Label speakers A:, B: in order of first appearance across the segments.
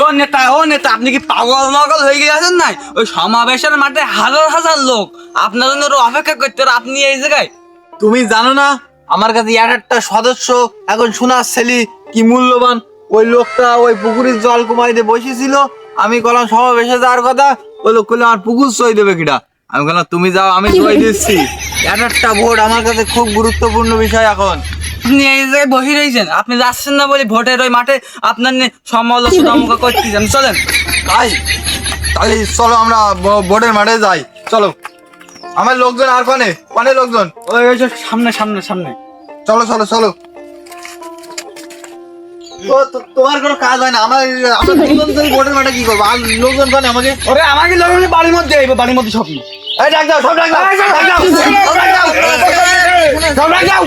A: ও নেতা আপনি কি পাগল নগল হয়ে গেছেন নাই? ওই সমাবেশের মাঠে হাজার হাজার লোক আপনার জন্য অপেক্ষা করতে, আর আপনি এই জায়গায়।
B: তুমি জানো না আমার কাছে একটা সদস্য এখন শোনার ছেলে কি মূল্যবান। ওই লোকটা ওই পুকুরের জল কুমাইতে বসেছিল, আমি বললাম সমাবেশে যাওয়ার কথা, ওই লোক বললো আমার পুকুর সই দেবে কিটা। আমি বললাম তুমি যাও, আমি সই দিচ্ছি। একটা ভোট আমার কাছে খুব গুরুত্বপূর্ণ বিষয় এখন।
A: আপনি এই জায়গায় বসে রয়েছেন, আপনি যাচ্ছেন না বলে ভোটের ওই মাঠে আপনার সমালোচনা করতেছেন। চলেন
B: তাহলে চলো আমরা ভোটের মাঠে যাই। চলো, আমার লোকজন আর কনে লোকজন
A: ওই সামনে সামনে সামনে।
B: চলো চলো চলো। তোমার কোনো কাজ হয় না, আমরা ভোটের মাঠে কি করবো? আর লোকজন কনে আমাকে
A: আমাকে লোকের বাড়ির মধ্যে আইবো, বাড়ির মধ্যে সব
B: ডাক দাও, সব ডাক দাও, ডাক দাও, সব ডাক দাও, সব ডাক দাও।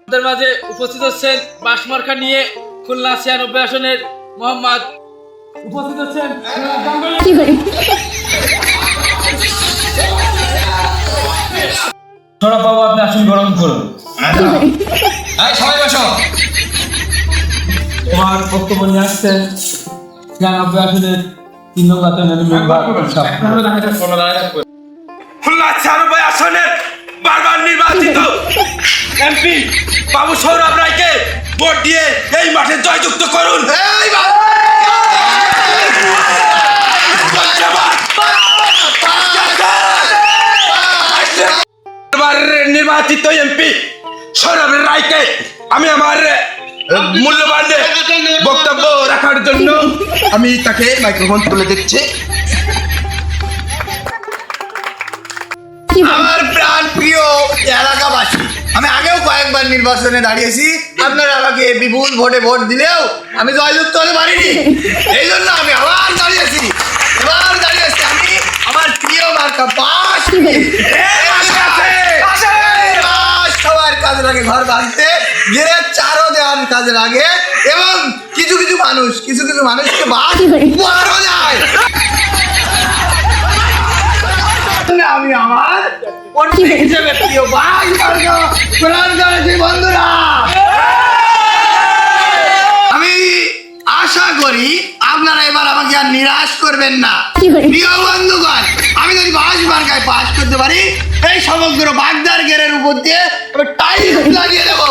C: আমাদের মাঝে উপস্থিত হচ্ছেন বাঁশমার্কা নিয়ে খুলনা 96 আসনের মোহাম্মদ। উপস্থিত হচ্ছেন সৌরভ বাবু, আপনি আসন গ্রহণ করুন।
D: সবাই বসো।
C: তোমার বক্তব্য নিয়ে আসছেন 96 আসনের 3 নং আসনের মেম্বার
D: খুলনা 96 আসনের বারবার নির্বাচিত এমপি বাবু সৌরভ রায়কে ভোট দিয়ে এই মাঠে জয়যুক্ত করুন। নির্বাচিত এমপি সৌরভ রায়কে আমি আমার মূল্যবান বক্তব্য রাখার জন্য আমি তাকে মাইক্রোফোন তুলে দিচ্ছি।
B: আমার প্রাণ প্রিয় এলাকাবাসী, আমি আগেও কয়েকবার নির্বাচনে দাঁড়িয়েছি, আপনারা আমাকে বিপুল ভোটে ভোট দিলেও আমি জয়যুক্ত হতে পারিনি। এই জন্য আমি আবার দাঁড়িয়েছি, আমি আমার প্রিয় মার্কা বাস। সবার কাজে লাগে ঘর বাঁধতে, গেলে চারও দেওয়ার কাজে লাগে, এবং কিছু কিছু মানুষকে বাস উপহারও যায়। আমি আমার হিসেবে প্রিয় ভাই প্রদান করেছি বন্ধুরা। আমি আশা করি আপনারা এবার আমাকে আর নিরাশ করবেন না। প্রিয় বন্ধুগণ, আমি যদি বাস মার্কায় পাস করতে পারি, এই সমগ্র বাগদার গেরের উপর দিয়ে টাইলস লাগিয়ে দেবো।